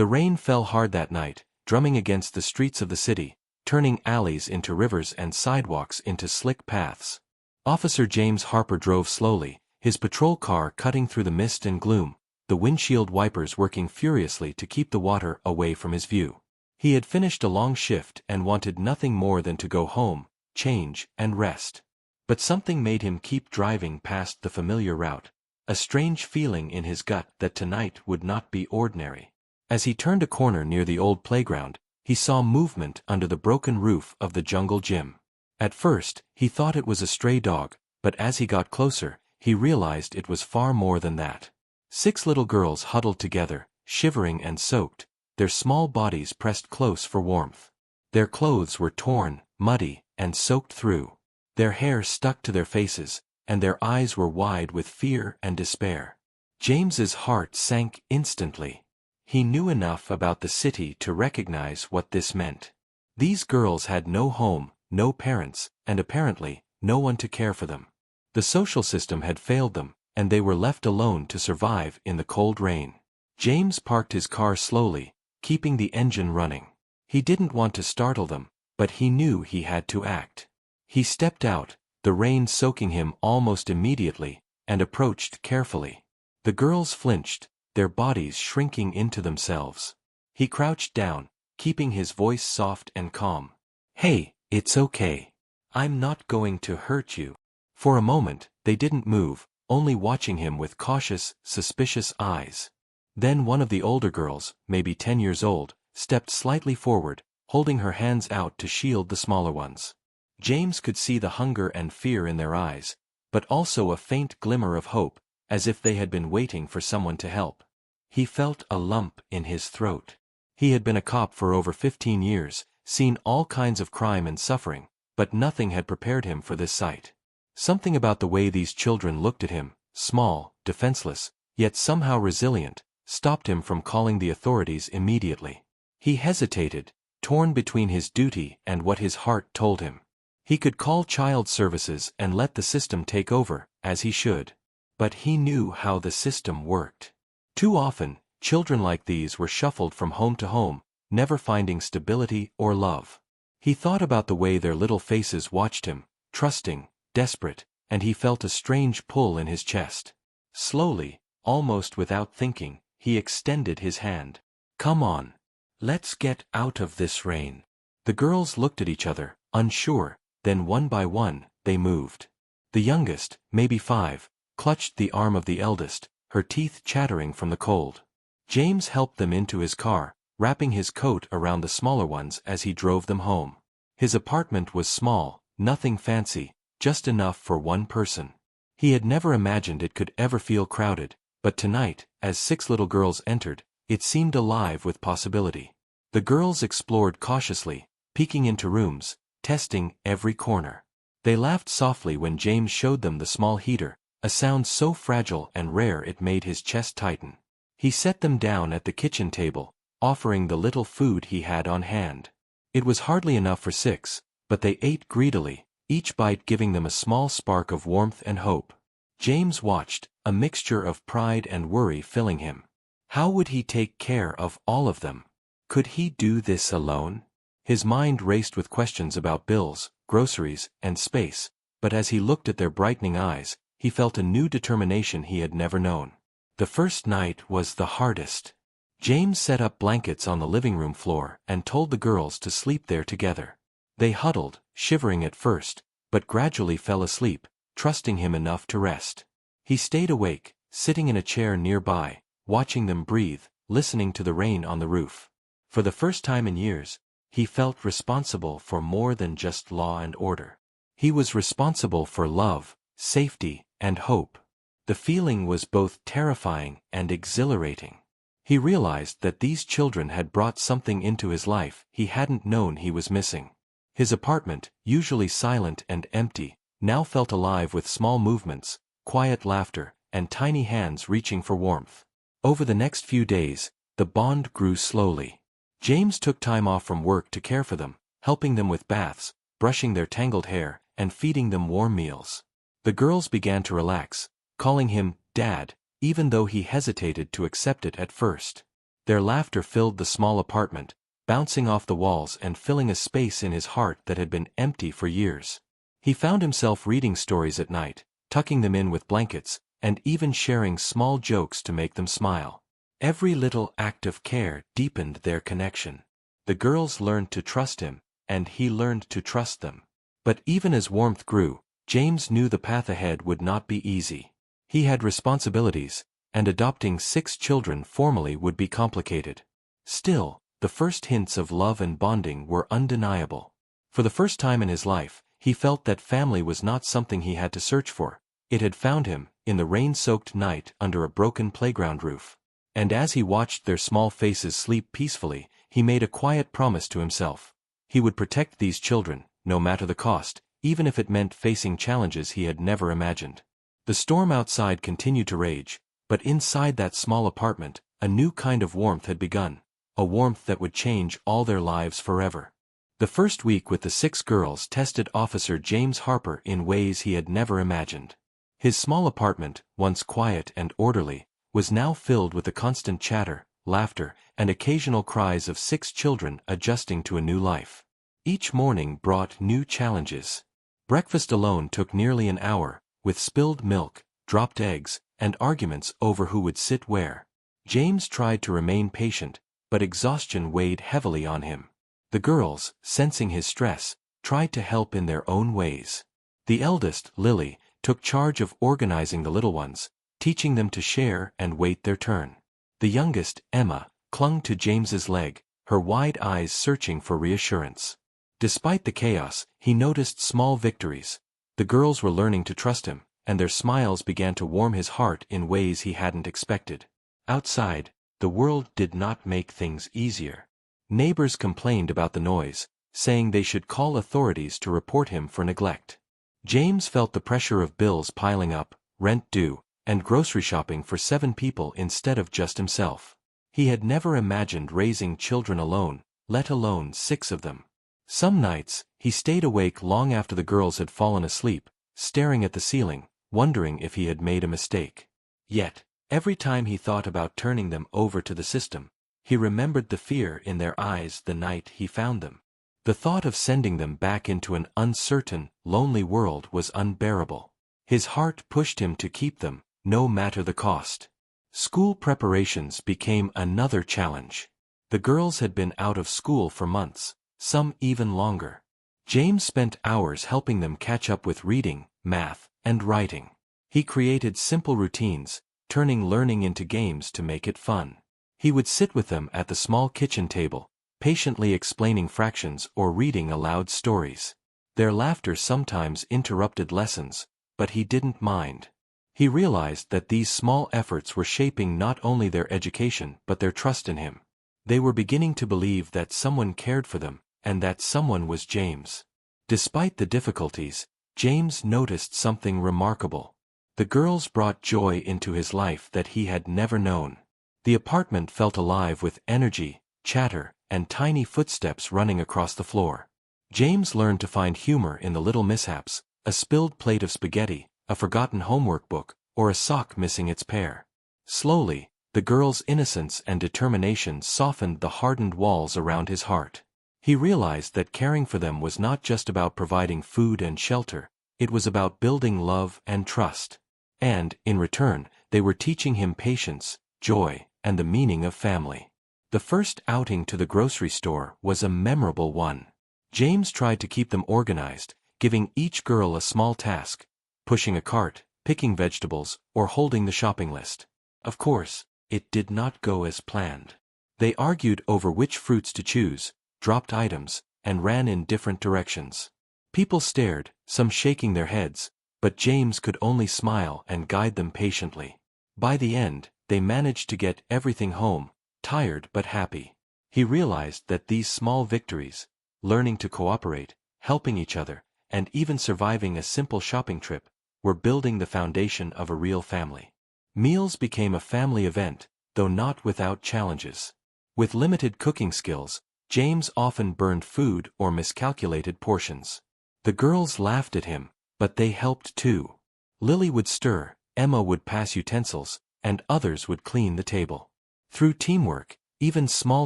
The rain fell hard that night, drumming against the streets of the city, turning alleys into rivers and sidewalks into slick paths. Officer James Harper drove slowly, his patrol car cutting through the mist and gloom, the windshield wipers working furiously to keep the water away from his view. He had finished a long shift and wanted nothing more than to go home, change, and rest. But something made him keep driving past the familiar route, a strange feeling in his gut that tonight would not be ordinary. As he turned a corner near the old playground, he saw movement under the broken roof of the jungle gym. At first, he thought it was a stray dog, but as he got closer, he realized it was far more than that. 6 little girls huddled together, shivering and soaked, their small bodies pressed close for warmth. Their clothes were torn, muddy, and soaked through. Their hair stuck to their faces, and their eyes were wide with fear and despair. James's heart sank instantly. He knew enough about the city to recognize what this meant. These girls had no home, no parents, and apparently, no one to care for them. The social system had failed them, and they were left alone to survive in the cold rain. James parked his car slowly, keeping the engine running. He didn't want to startle them, but he knew he had to act. He stepped out, the rain soaking him almost immediately, and approached carefully. The girls flinched, their bodies shrinking into themselves. He crouched down, keeping his voice soft and calm. "Hey, it's okay. I'm not going to hurt you." For a moment, they didn't move, only watching him with cautious, suspicious eyes. Then one of the older girls, maybe 10 years old, stepped slightly forward, holding her hands out to shield the smaller ones. James could see the hunger and fear in their eyes, but also a faint glimmer of hope, as if they had been waiting for someone to help. He felt a lump in his throat. He had been a cop for over 15 years, seen all kinds of crime and suffering, but nothing had prepared him for this sight. Something about the way these children looked at him, small, defenseless, yet somehow resilient, stopped him from calling the authorities immediately. He hesitated, torn between his duty and what his heart told him. He could call child services and let the system take over, as he should. But he knew how the system worked. Too often, children like these were shuffled from home to home, never finding stability or love. He thought about the way their little faces watched him, trusting, desperate, and he felt a strange pull in his chest. Slowly, almost without thinking, he extended his hand. "Come on. Let's get out of this rain." The girls looked at each other, unsure, then one by one, they moved. The youngest, maybe 5, clutched the arm of the eldest, her teeth chattering from the cold. James helped them into his car, wrapping his coat around the smaller ones as he drove them home. His apartment was small, nothing fancy, just enough for one person. He had never imagined it could ever feel crowded, but tonight, as 6 little girls entered, it seemed alive with possibility. The girls explored cautiously, peeking into rooms, testing every corner. They laughed softly when James showed them the small heater, a sound so fragile and rare it made his chest tighten. He set them down at the kitchen table, offering the little food he had on hand. It was hardly enough for 6, but they ate greedily, each bite giving them a small spark of warmth and hope. James watched, a mixture of pride and worry filling him. How would he take care of all of them? Could he do this alone? His mind raced with questions about bills, groceries, and space, but as he looked at their brightening eyes, he felt a new determination he had never known. The first night was the hardest. James set up blankets on the living room floor and told the girls to sleep there together. They huddled, shivering at first, but gradually fell asleep, trusting him enough to rest. He stayed awake, sitting in a chair nearby, watching them breathe, listening to the rain on the roof. For the first time in years, he felt responsible for more than just law and order. He was responsible for love, safety, and hope. The feeling was both terrifying and exhilarating. He realized that these children had brought something into his life he hadn't known he was missing. His apartment, usually silent and empty, now felt alive with small movements, quiet laughter, and tiny hands reaching for warmth. Over the next few days, the bond grew slowly. James took time off from work to care for them, helping them with baths, brushing their tangled hair, and feeding them warm meals. The girls began to relax, calling him Dad, even though he hesitated to accept it at first. Their laughter filled the small apartment, bouncing off the walls and filling a space in his heart that had been empty for years. He found himself reading stories at night, tucking them in with blankets, and even sharing small jokes to make them smile. Every little act of care deepened their connection. The girls learned to trust him, and he learned to trust them. But even as warmth grew, James knew the path ahead would not be easy. He had responsibilities, and adopting 6 children formally would be complicated. Still, the first hints of love and bonding were undeniable. For the first time in his life, he felt that family was not something he had to search for. It had found him, in the rain-soaked night under a broken playground roof. And as he watched their small faces sleep peacefully, he made a quiet promise to himself. He would protect these children, no matter the cost, even if it meant facing challenges he had never imagined. The storm outside continued to rage, but inside that small apartment, a new kind of warmth had begun, a warmth that would change all their lives forever. The first week with the 6 girls tested Officer James Harper in ways he had never imagined. His small apartment, once quiet and orderly, was now filled with the constant chatter, laughter, and occasional cries of 6 children adjusting to a new life. Each morning brought new challenges. Breakfast alone took nearly an hour, with spilled milk, dropped eggs, and arguments over who would sit where. James tried to remain patient, but exhaustion weighed heavily on him. The girls, sensing his stress, tried to help in their own ways. The eldest, Lily, took charge of organizing the little ones, teaching them to share and wait their turn. The youngest, Emma, clung to James's leg, her wide eyes searching for reassurance. Despite the chaos, he noticed small victories. The girls were learning to trust him, and their smiles began to warm his heart in ways he hadn't expected. Outside, the world did not make things easier. Neighbors complained about the noise, saying they should call authorities to report him for neglect. James felt the pressure of bills piling up, rent due, and grocery shopping for 7 people instead of just himself. He had never imagined raising children alone, let alone 6 of them. Some nights, he stayed awake long after the girls had fallen asleep, staring at the ceiling, wondering if he had made a mistake. Yet, every time he thought about turning them over to the system, he remembered the fear in their eyes the night he found them. The thought of sending them back into an uncertain, lonely world was unbearable. His heart pushed him to keep them, no matter the cost. School preparations became another challenge. The girls had been out of school for months, some even longer. James spent hours helping them catch up with reading, math, and writing. He created simple routines, turning learning into games to make it fun. He would sit with them at the small kitchen table, patiently explaining fractions or reading aloud stories. Their laughter sometimes interrupted lessons, but he didn't mind. He realized that these small efforts were shaping not only their education but their trust in him. They were beginning to believe that someone cared for them, and that someone was James. Despite the difficulties, James noticed something remarkable. The girls brought joy into his life that he had never known. The apartment felt alive with energy, chatter, and tiny footsteps running across the floor. James learned to find humor in the little mishaps, a spilled plate of spaghetti, a forgotten homework book, or a sock missing its pair. Slowly, the girl's innocence and determination softened the hardened walls around his heart. He realized that caring for them was not just about providing food and shelter, it was about building love and trust. And, in return, they were teaching him patience, joy, and the meaning of family. The first outing to the grocery store was a memorable one. James tried to keep them organized, giving each girl a small task, pushing a cart, picking vegetables, or holding the shopping list. Of course, it did not go as planned. They argued over which fruits to choose, dropped items, and ran in different directions. People stared, some shaking their heads, but James could only smile and guide them patiently. By the end, they managed to get everything home, tired but happy. He realized that these small victories, learning to cooperate, helping each other, and even surviving a simple shopping trip, were building the foundation of a real family. Meals became a family event, though not without challenges. With limited cooking skills, James often burned food or miscalculated portions. The girls laughed at him, but they helped too. Lily would stir, Emma would pass utensils, and others would clean the table. Through teamwork, Even small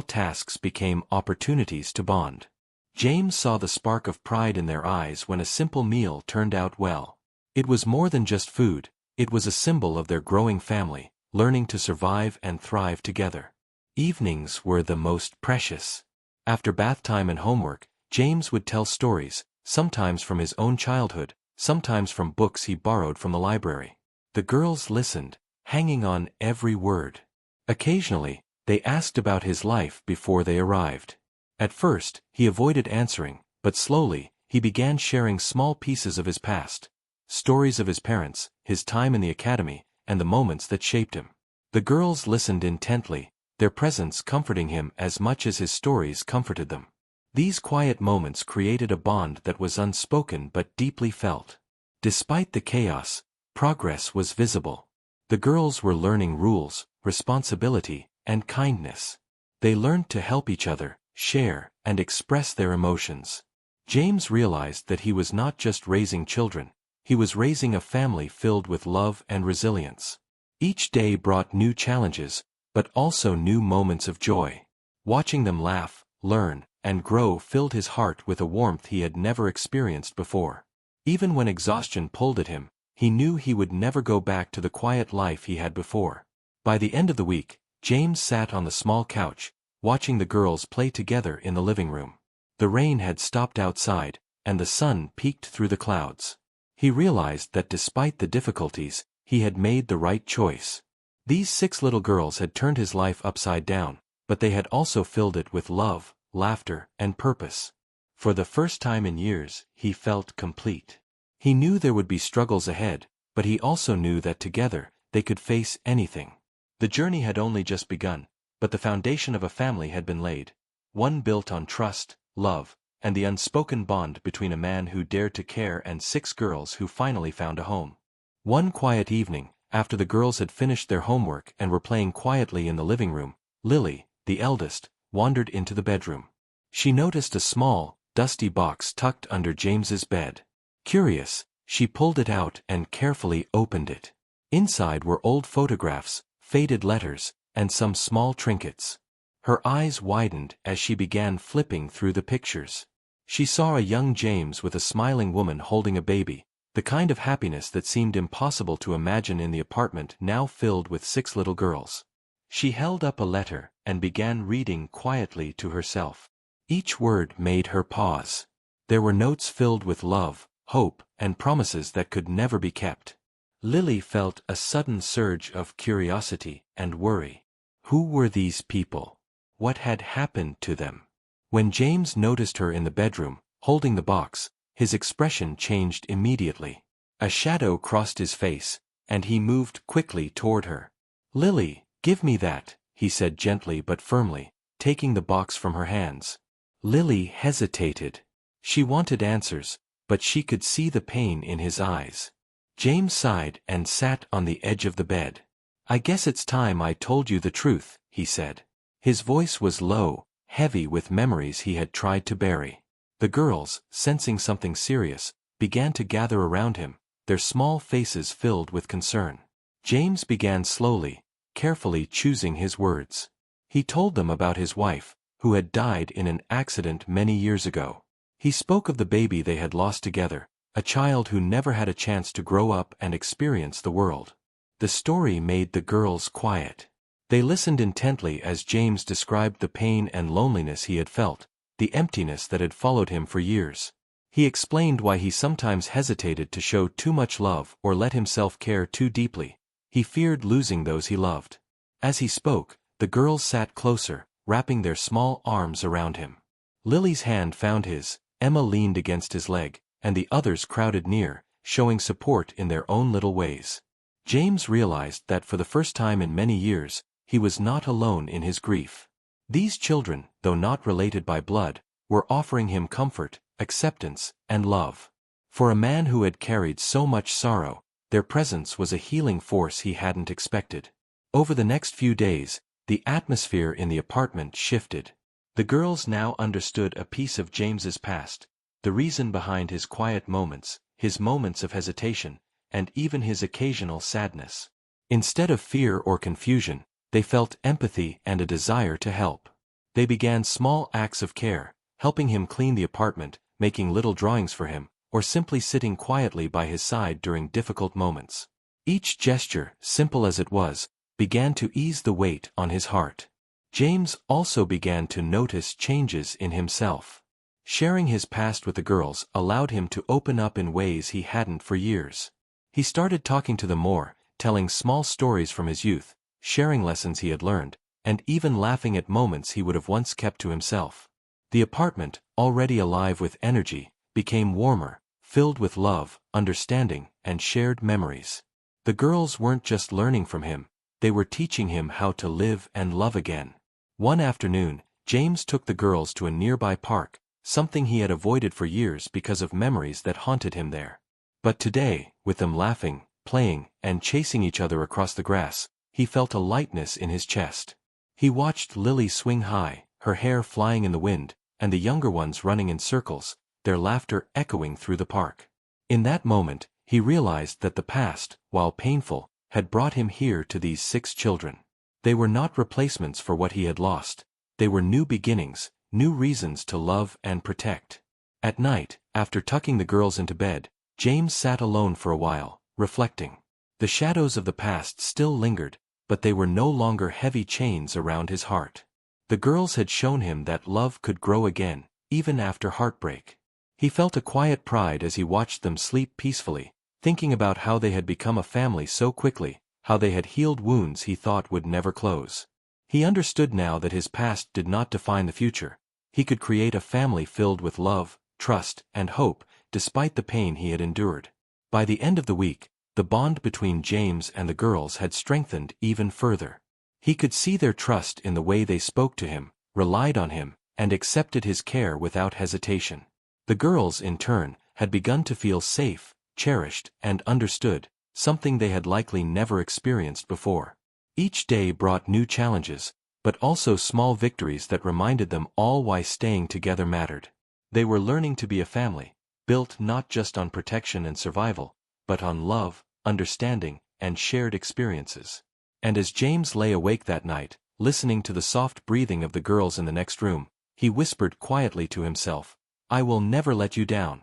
tasks became opportunities to bond. James saw the spark of pride in their eyes when a simple meal turned out well. It was more than just food, it was a symbol of their growing family, learning to survive and thrive together. Evenings were the most precious. After bath time and homework, James would tell stories, sometimes from his own childhood, sometimes from books he borrowed from the library. The girls listened, hanging on every word. Occasionally, they asked about his life before they arrived. At first, he avoided answering, but slowly, he began sharing small pieces of his past. Stories of his parents, his time in the academy, and the moments that shaped him. The girls listened intently, their presence comforting him as much as his stories comforted them. These quiet moments created a bond that was unspoken but deeply felt. Despite the chaos, progress was visible. The girls were learning rules, responsibility, and kindness. They learned to help each other, share, and express their emotions. James realized that he was not just raising children, he was raising a family filled with love and resilience. Each day brought new challenges, but also new moments of joy. Watching them laugh, learn, and grow filled his heart with a warmth he had never experienced before. Even when exhaustion pulled at him, he knew he would never go back to the quiet life he had before. By the end of the week, James sat on the small couch, watching the girls play together in the living room. The rain had stopped outside, and the sun peeked through the clouds. He realized that despite the difficulties, he had made the right choice. These 6 little girls had turned his life upside down, but they had also filled it with love, laughter, and purpose. For the first time in years, he felt complete. He knew there would be struggles ahead, but he also knew that together, they could face anything. The journey had only just begun, but the foundation of a family had been laid. One built on trust, love, and the unspoken bond between a man who dared to care and 6 girls who finally found a home. One quiet evening, after the girls had finished their homework and were playing quietly in the living room, Lily, the eldest, wandered into the bedroom. She noticed a small, dusty box tucked under James's bed. Curious, she pulled it out and carefully opened it. Inside were old photographs, faded letters, and some small trinkets. Her eyes widened as she began flipping through the pictures. She saw a young James with a smiling woman holding a baby, the kind of happiness that seemed impossible to imagine in the apartment now filled with 6 little girls. She held up a letter and began reading quietly to herself. Each word made her pause. There were notes filled with love, hope, and promises that could never be kept. Lily felt a sudden surge of curiosity and worry. Who were these people? What had happened to them? When James noticed her in the bedroom, holding the box, his expression changed immediately. A shadow crossed his face, and he moved quickly toward her. "Lily, give me that," he said gently but firmly, taking the box from her hands. Lily hesitated. She wanted answers, but she could see the pain in his eyes. James sighed and sat on the edge of the bed. "I guess it's time I told you the truth," he said. His voice was low, heavy with memories he had tried to bury. The girls, sensing something serious, began to gather around him, their small faces filled with concern. James began slowly, carefully choosing his words. He told them about his wife, who had died in an accident many years ago. He spoke of the baby they had lost together, a child who never had a chance to grow up and experience the world. The story made the girls quiet. They listened intently as James described the pain and loneliness he had felt, the emptiness that had followed him for years. He explained why he sometimes hesitated to show too much love or let himself care too deeply. He feared losing those he loved. As he spoke, the girls sat closer, wrapping their small arms around him. Lily's hand found his, Emma leaned against his leg, and the others crowded near, showing support in their own little ways. James realized that for the first time in many years, he was not alone in his grief. These children, though not related by blood, were offering him comfort, acceptance, and love. For a man who had carried so much sorrow, their presence was a healing force he hadn't expected. Over the next few days, the atmosphere in the apartment shifted. The girls now understood a piece of James's past, the reason behind his quiet moments, his moments of hesitation, and even his occasional sadness. Instead of fear or confusion, they felt empathy and a desire to help. They began small acts of care, helping him clean the apartment, making little drawings for him, or simply sitting quietly by his side during difficult moments. Each gesture, simple as it was, began to ease the weight on his heart. James also began to notice changes in himself. Sharing his past with the girls allowed him to open up in ways he hadn't for years. He started talking to them more, telling small stories from his youth, sharing lessons he had learned, and even laughing at moments he would have once kept to himself. The apartment, already alive with energy, became warmer, filled with love, understanding, and shared memories. The girls weren't just learning from him, they were teaching him how to live and love again. One afternoon, James took the girls to a nearby park, something he had avoided for years because of memories that haunted him there. But today, with them laughing, playing, and chasing each other across the grass, he felt a lightness in his chest. He watched Lily swing high, her hair flying in the wind, and the younger ones running in circles, their laughter echoing through the park. In that moment, he realized that the past, while painful, had brought him here to these 6 children. They were not replacements for what he had lost. They were new beginnings, new reasons to love and protect. At night, after tucking the girls into bed, James sat alone for a while, reflecting. The shadows of the past still lingered, but they were no longer heavy chains around his heart. The girls had shown him that love could grow again, even after heartbreak. He felt a quiet pride as he watched them sleep peacefully, thinking about how they had become a family so quickly, how they had healed wounds he thought would never close. He understood now that his past did not define the future. He could create a family filled with love, trust, and hope, despite the pain he had endured. By the end of the week, the bond between James and the girls had strengthened even further. He could see their trust in the way they spoke to him, relied on him, and accepted his care without hesitation. The girls, in turn, had begun to feel safe, cherished, and understood, something they had likely never experienced before. Each day brought new challenges, but also small victories that reminded them all why staying together mattered. They were learning to be a family, built not just on protection and survival, but on love, understanding, and shared experiences. And as James lay awake that night, listening to the soft breathing of the girls in the next room, he whispered quietly to himself, "I will never let you down.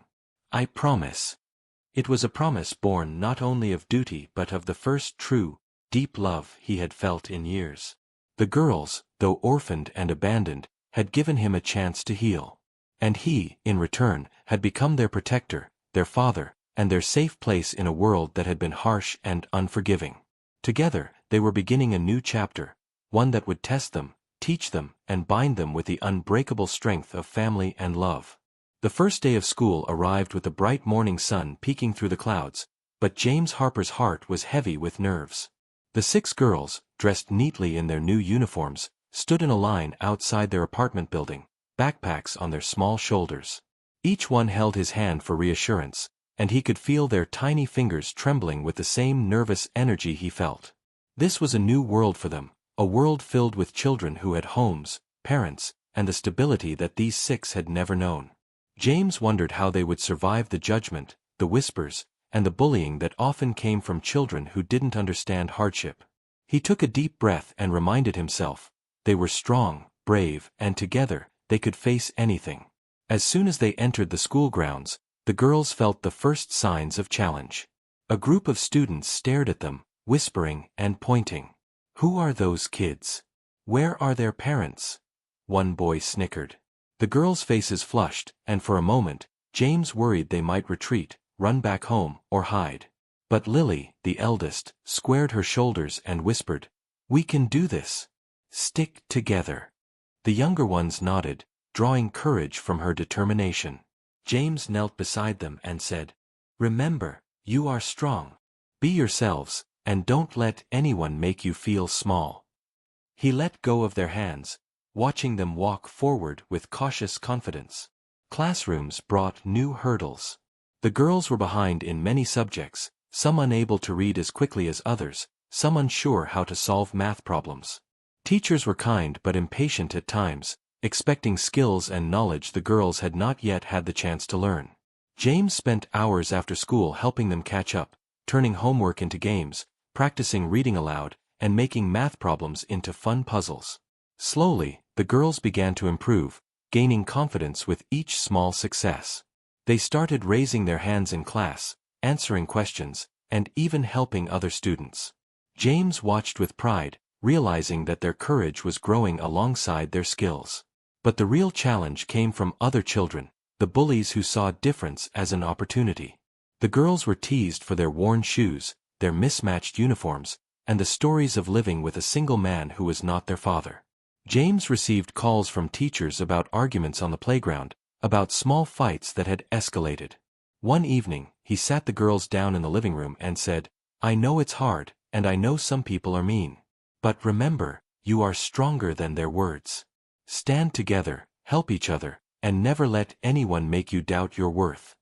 I promise." It was a promise born not only of duty but of the first true, deep love he had felt in years. The girls, though orphaned and abandoned, had given him a chance to heal. And he, in return, had become their protector, their father, and their safe place in a world that had been harsh and unforgiving. Together, they were beginning a new chapter, one that would test them, teach them, and bind them with the unbreakable strength of family and love. The first day of school arrived with the bright morning sun peeking through the clouds, but James Harper's heart was heavy with nerves. The 6 girls, dressed neatly in their new uniforms, stood in a line outside their apartment building, backpacks on their small shoulders. Each one held his hand for reassurance, and he could feel their tiny fingers trembling with the same nervous energy he felt. This was a new world for them, a world filled with children who had homes, parents, and the stability that these 6 had never known. James wondered how they would survive the judgment, the whispers, and the bullying that often came from children who didn't understand hardship. He took a deep breath and reminded himself, they were strong, brave, and together, they could face anything. As soon as they entered the school grounds, the girls felt the first signs of challenge. A group of students stared at them, whispering and pointing. "Who are those kids? Where are their parents?" one boy snickered. The girls' faces flushed, and for a moment, James worried they might retreat, run back home, or hide. But Lily, the eldest, squared her shoulders and whispered, "We can do this. Stick together." The younger ones nodded, drawing courage from her determination. James knelt beside them and said, "Remember, you are strong. Be yourselves, and don't let anyone make you feel small." He let go of their hands, watching them walk forward with cautious confidence. Classrooms brought new hurdles. The girls were behind in many subjects, some unable to read as quickly as others, some unsure how to solve math problems. Teachers were kind but impatient at times, expecting skills and knowledge the girls had not yet had the chance to learn. James spent hours after school helping them catch up, turning homework into games, practicing reading aloud, and making math problems into fun puzzles. Slowly, the girls began to improve, gaining confidence with each small success. They started raising their hands in class, answering questions, and even helping other students. James watched with pride, realizing that their courage was growing alongside their skills. But the real challenge came from other children, the bullies who saw difference as an opportunity. The girls were teased for their worn shoes, their mismatched uniforms, and the stories of living with a single man who was not their father. James received calls from teachers about arguments on the playground, about small fights that had escalated. One evening, he sat the girls down in the living room and said, "I know it's hard, and I know some people are mean. But remember, you are stronger than their words. Stand together, help each other, and never let anyone make you doubt your worth."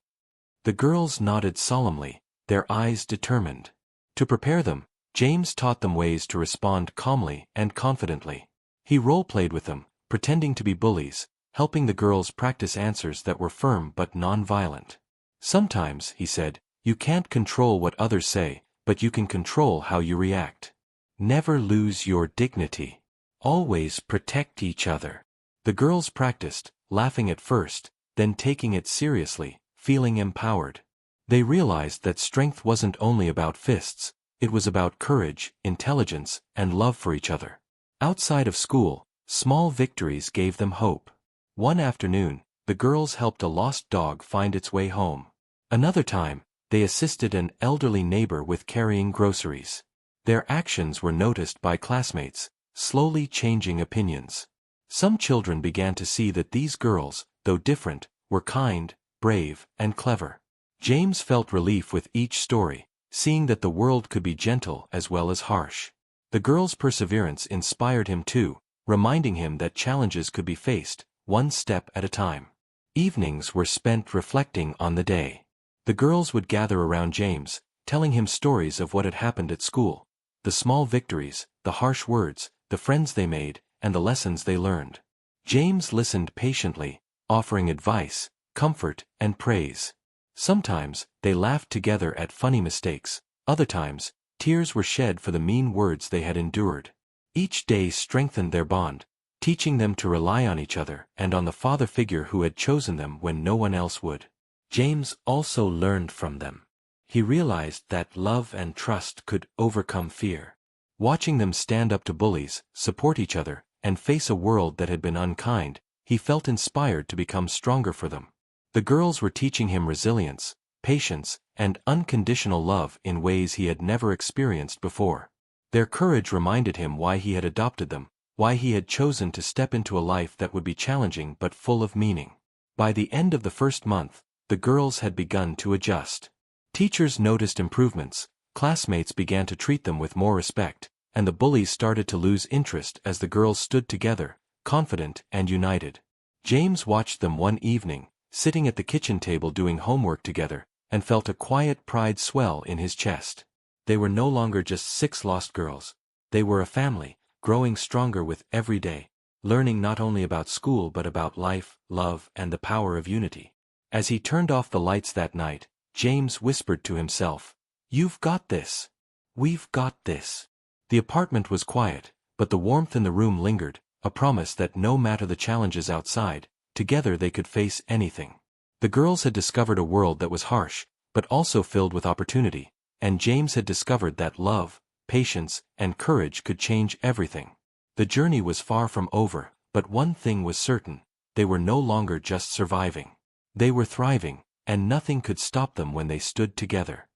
The girls nodded solemnly, their eyes determined. To prepare them, James taught them ways to respond calmly and confidently. He role-played with them, pretending to be bullies, helping the girls practice answers that were firm but non-violent. "Sometimes," he said, "you can't control what others say, but you can control how you react. Never lose your dignity. Always protect each other." The girls practiced, laughing at first, then taking it seriously, feeling empowered. They realized that strength wasn't only about fists, it was about courage, intelligence, and love for each other. Outside of school, small victories gave them hope. One afternoon, the girls helped a lost dog find its way home. Another time, they assisted an elderly neighbor with carrying groceries. Their actions were noticed by classmates, slowly changing opinions. Some children began to see that these girls, though different, were kind, brave, and clever. James felt relief with each story, seeing that the world could be gentle as well as harsh. The girls' perseverance inspired him too, reminding him that challenges could be faced, one step at a time. Evenings were spent reflecting on the day. The girls would gather around James, telling him stories of what had happened at school, the small victories, the harsh words, the friends they made, and the lessons they learned. James listened patiently, offering advice, comfort, and praise. Sometimes, they laughed together at funny mistakes, other times, tears were shed for the mean words they had endured. Each day strengthened their bond, teaching them to rely on each other and on the father figure who had chosen them when no one else would. James also learned from them. He realized that love and trust could overcome fear. Watching them stand up to bullies, support each other, and face a world that had been unkind, he felt inspired to become stronger for them. The girls were teaching him resilience, patience, and unconditional love in ways he had never experienced before. Their courage reminded him why he had adopted them, why he had chosen to step into a life that would be challenging but full of meaning. By the end of the first month, the girls had begun to adjust. Teachers noticed improvements, classmates began to treat them with more respect, and the bullies started to lose interest as the girls stood together, confident and united. James watched them one evening, sitting at the kitchen table doing homework together, and felt a quiet pride swell in his chest. They were no longer just 6 lost girls. They were a family, growing stronger with every day, learning not only about school but about life, love, and the power of unity. As he turned off the lights that night, James whispered to himself, "You've got this. We've got this." The apartment was quiet, but the warmth in the room lingered, a promise that no matter the challenges outside, together they could face anything. The girls had discovered a world that was harsh, but also filled with opportunity, and James had discovered that love, patience, and courage could change everything. The journey was far from over, but one thing was certain: they were no longer just surviving. They were thriving, and nothing could stop them when they stood together.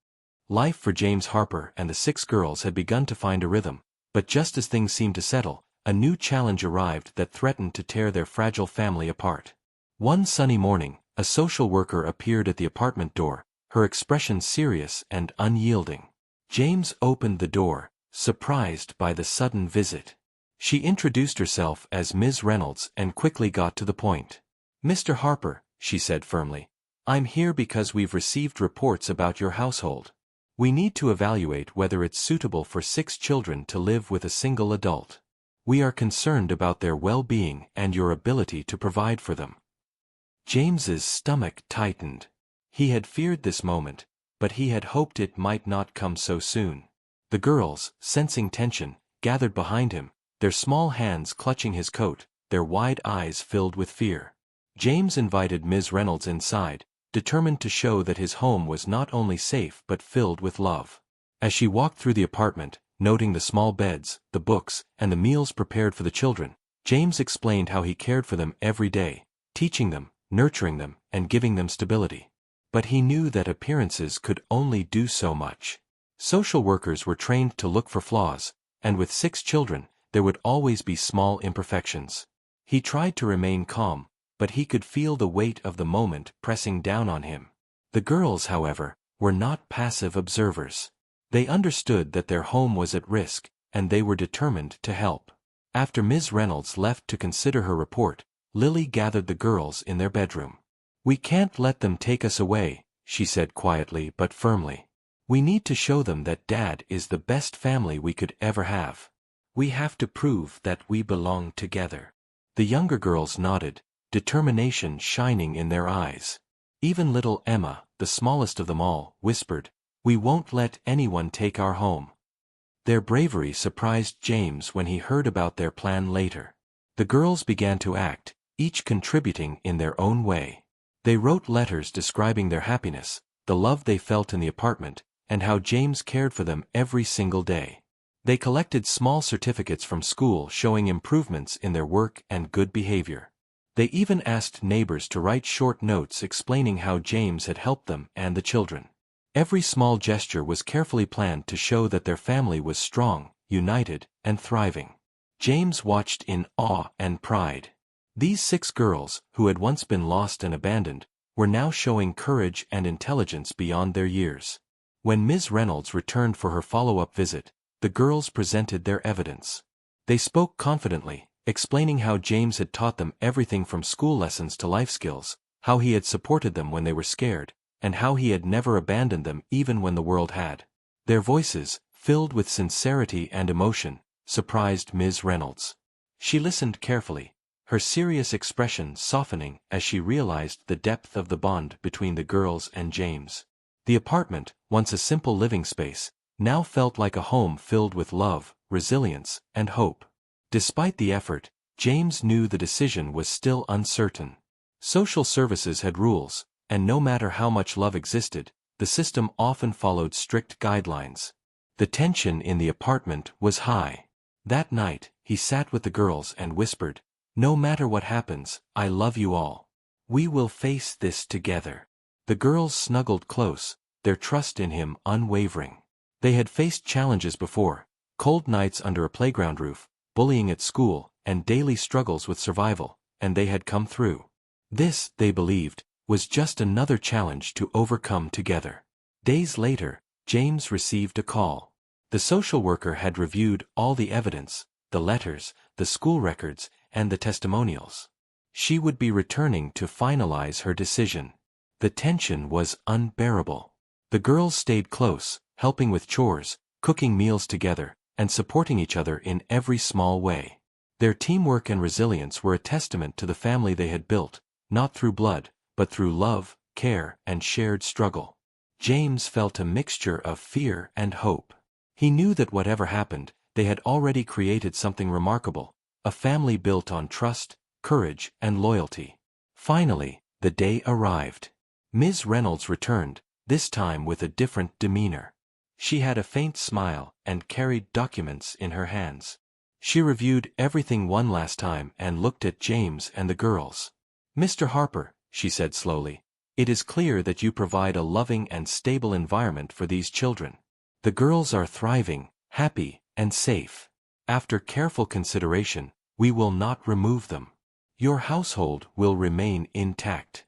Life for James Harper and the 6 girls had begun to find a rhythm, but just as things seemed to settle, a new challenge arrived that threatened to tear their fragile family apart. One sunny morning, a social worker appeared at the apartment door, her expression serious and unyielding. James opened the door, surprised by the sudden visit. She introduced herself as Ms. Reynolds and quickly got to the point. "Mr. Harper," she said firmly, "I'm here because we've received reports about your household. We need to evaluate whether it's suitable for 6 children to live with a single adult. We are concerned about their well-being and your ability to provide for them." James's stomach tightened. He had feared this moment, but he had hoped it might not come so soon. The girls, sensing tension, gathered behind him, their small hands clutching his coat, their wide eyes filled with fear. James invited Ms. Reynolds inside, determined to show that his home was not only safe but filled with love. As she walked through the apartment, noting the small beds, the books, and the meals prepared for the children, James explained how he cared for them every day, teaching them, nurturing them, and giving them stability. But he knew that appearances could only do so much. Social workers were trained to look for flaws, and with 6 children, there would always be small imperfections. He tried to remain calm, but he could feel the weight of the moment pressing down on him. The girls, however, were not passive observers. They understood that their home was at risk, and they were determined to help. After Ms. Reynolds left to consider her report, Lily gathered the girls in their bedroom. "We can't let them take us away," she said quietly but firmly. "We need to show them that Dad is the best family we could ever have. We have to prove that we belong together." The younger girls nodded, determination shining in their eyes. Even little Emma, the smallest of them all, whispered, "We won't let anyone take our home." Their bravery surprised James when he heard about their plan later. The girls began to act, each contributing in their own way. They wrote letters describing their happiness, the love they felt in the apartment, and how James cared for them every single day. They collected small certificates from school showing improvements in their work and good behavior. They even asked neighbors to write short notes explaining how James had helped them and the children. Every small gesture was carefully planned to show that their family was strong, united, and thriving. James watched in awe and pride. These 6 girls, who had once been lost and abandoned, were now showing courage and intelligence beyond their years. When Ms. Reynolds returned for her follow-up visit, the girls presented their evidence. They spoke confidently, explaining how James had taught them everything from school lessons to life skills, how he had supported them when they were scared, and how he had never abandoned them even when the world had. Their voices, filled with sincerity and emotion, surprised Ms. Reynolds. She listened carefully, her serious expression softening as she realized the depth of the bond between the girls and James. The apartment, once a simple living space, now felt like a home filled with love, resilience, and hope. Despite the effort, James knew the decision was still uncertain. Social services had rules, and no matter how much love existed, the system often followed strict guidelines. The tension in the apartment was high. That night, he sat with the girls and whispered, "No matter what happens, I love you all. We will face this together." The girls snuggled close, their trust in him unwavering. They had faced challenges before, cold nights under a playground roof, bullying at school, and daily struggles with survival, and they had come through. This, they believed, was just another challenge to overcome together. Days later, James received a call. The social worker had reviewed all the evidence, the letters, the school records, and the testimonials. She would be returning to finalize her decision. The tension was unbearable. The girls stayed close, helping with chores, cooking meals together, and supporting each other in every small way. Their teamwork and resilience were a testament to the family they had built, not through blood, but through love, care, and shared struggle. James felt a mixture of fear and hope. He knew that whatever happened, they had already created something remarkable, a family built on trust, courage, and loyalty. Finally, the day arrived. Ms. Reynolds returned, this time with a different demeanor. She had a faint smile and carried documents in her hands. She reviewed everything one last time and looked at James and the girls. "Mr. Harper," she said slowly, "it is clear that you provide a loving and stable environment for these children. The girls are thriving, happy, and safe. After careful consideration, we will not remove them. Your household will remain intact."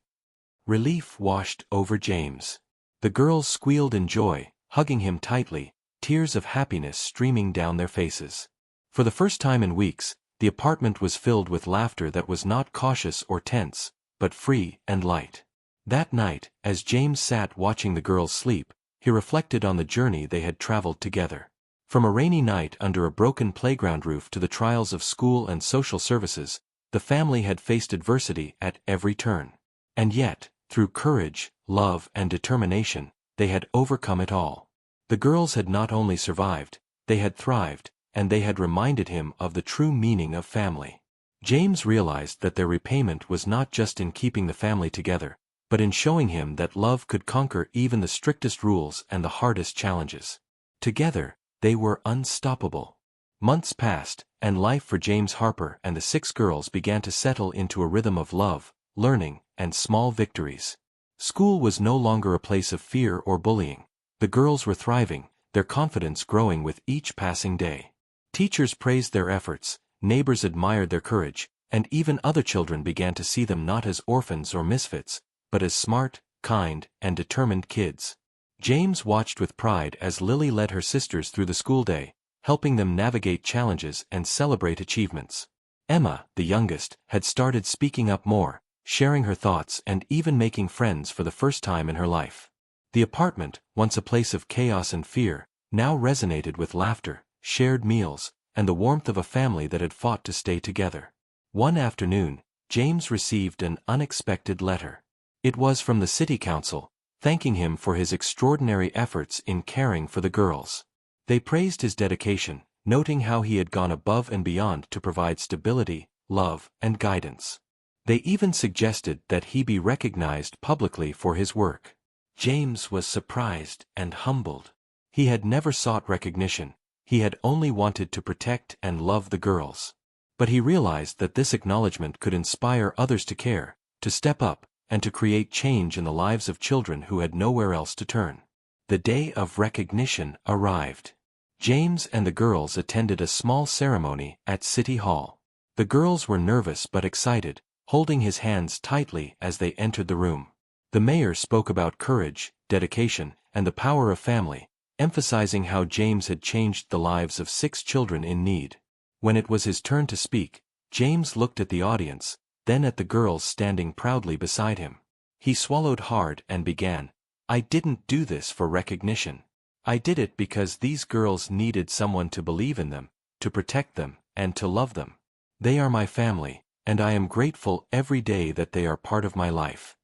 Relief washed over James. The girls squealed in joy, hugging him tightly, tears of happiness streaming down their faces. For the first time in weeks, the apartment was filled with laughter that was not cautious or tense, but free and light. That night, as James sat watching the girls sleep, he reflected on the journey they had traveled together. From a rainy night under a broken playground roof to the trials of school and social services, the family had faced adversity at every turn. And yet, through courage, love, and determination, they had overcome it all. The girls had not only survived, they had thrived, and they had reminded him of the true meaning of family. James realized that their repayment was not just in keeping the family together, but in showing him that love could conquer even the strictest rules and the hardest challenges. Together, they were unstoppable. Months passed, and life for James Harper and the 6 girls began to settle into a rhythm of love, learning, and small victories. School was no longer a place of fear or bullying. The girls were thriving, their confidence growing with each passing day. Teachers praised their efforts, neighbors admired their courage, and even other children began to see them not as orphans or misfits, but as smart, kind, and determined kids. James watched with pride as Lily led her sisters through the school day, helping them navigate challenges and celebrate achievements. Emma, the youngest, had started speaking up more, sharing her thoughts and even making friends for the first time in her life. The apartment, once a place of chaos and fear, now resonated with laughter, shared meals, and the warmth of a family that had fought to stay together. One afternoon, James received an unexpected letter. It was from the city council, thanking him for his extraordinary efforts in caring for the girls. They praised his dedication, noting how he had gone above and beyond to provide stability, love, and guidance. They even suggested that he be recognized publicly for his work. James was surprised and humbled. He had never sought recognition, he had only wanted to protect and love the girls. But he realized that this acknowledgement could inspire others to care, to step up, and to create change in the lives of children who had nowhere else to turn. The day of recognition arrived. James and the girls attended a small ceremony at City Hall. The girls were nervous but excited, holding his hands tightly as they entered the room. The mayor spoke about courage, dedication, and the power of family, emphasizing how James had changed the lives of 6 children in need. When it was his turn to speak, James looked at the audience, then at the girls standing proudly beside him. He swallowed hard and began, "I didn't do this for recognition. I did it because these girls needed someone to believe in them, to protect them, and to love them. They are my family, and I am grateful every day that they are part of my life."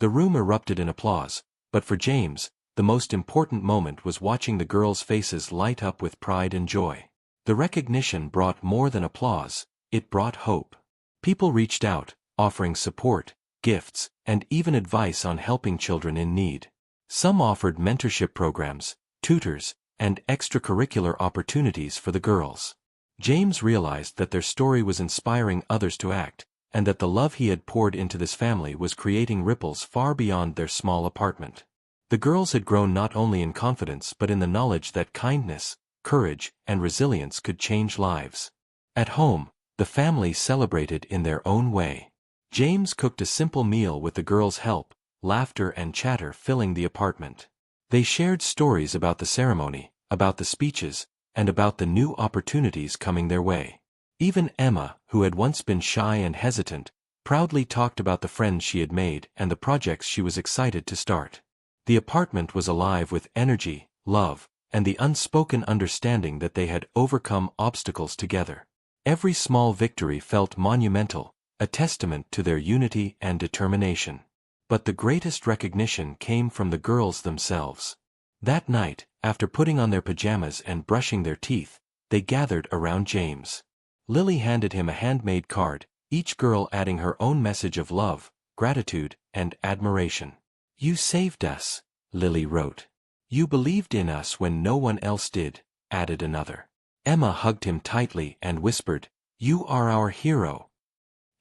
The room erupted in applause, but for James, the most important moment was watching the girls' faces light up with pride and joy. The recognition brought more than applause, it brought hope. People reached out, offering support, gifts, and even advice on helping children in need. Some offered mentorship programs, tutors, and extracurricular opportunities for the girls. James realized that their story was inspiring others to act, and that the love he had poured into this family was creating ripples far beyond their small apartment. The girls had grown not only in confidence but in the knowledge that kindness, courage, and resilience could change lives. At home, the family celebrated in their own way. James cooked a simple meal with the girls' help, laughter and chatter filling the apartment. They shared stories about the ceremony, about the speeches, and about the new opportunities coming their way. Even Emma, who had once been shy and hesitant, proudly talked about the friends she had made and the projects she was excited to start. The apartment was alive with energy, love, and the unspoken understanding that they had overcome obstacles together. Every small victory felt monumental, a testament to their unity and determination. But the greatest recognition came from the girls themselves. That night, after putting on their pajamas and brushing their teeth, they gathered around James. Lily handed him a handmade card, each girl adding her own message of love, gratitude, and admiration. "You saved us," Lily wrote. "You believed in us when no one else did," added another. Emma hugged him tightly and whispered, "You are our hero."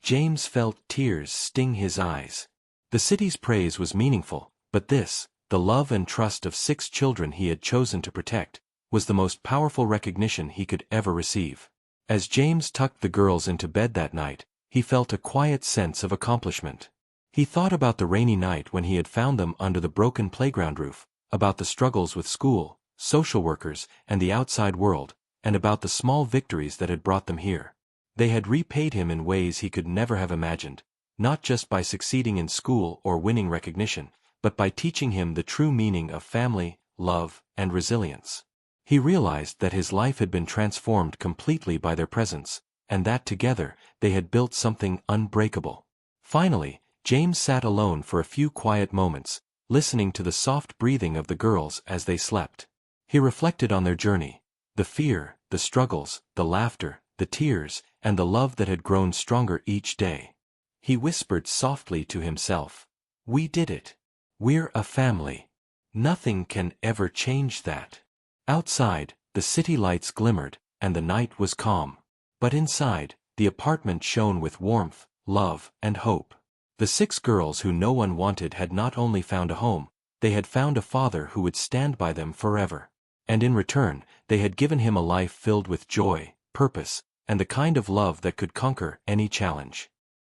James felt tears sting his eyes. The city's praise was meaningful, but this, the love and trust of 6 children he had chosen to protect, was the most powerful recognition he could ever receive. As James tucked the girls into bed that night, he felt a quiet sense of accomplishment. He thought about the rainy night when he had found them under the broken playground roof, about the struggles with school, social workers, and the outside world, and about the small victories that had brought them here. They had repaid him in ways he could never have imagined, not just by succeeding in school or winning recognition, but by teaching him the true meaning of family, love, and resilience. He realized that his life had been transformed completely by their presence, and that together, they had built something unbreakable. Finally, James sat alone for a few quiet moments, listening to the soft breathing of the girls as they slept. He reflected on their journey, The fear, the struggles, the laughter, the tears, and the love that had grown stronger each day. He whispered softly to himself. We did it. We're a family. Nothing can ever change that. Outside, the city lights glimmered, and the night was calm. But inside, the apartment shone with warmth, love, and hope. The 6 girls who no one wanted had not only found a home, they had found a father who would stand by them forever. And in return, they had given him a life filled with joy, purpose, and the kind of love that could conquer any challenge.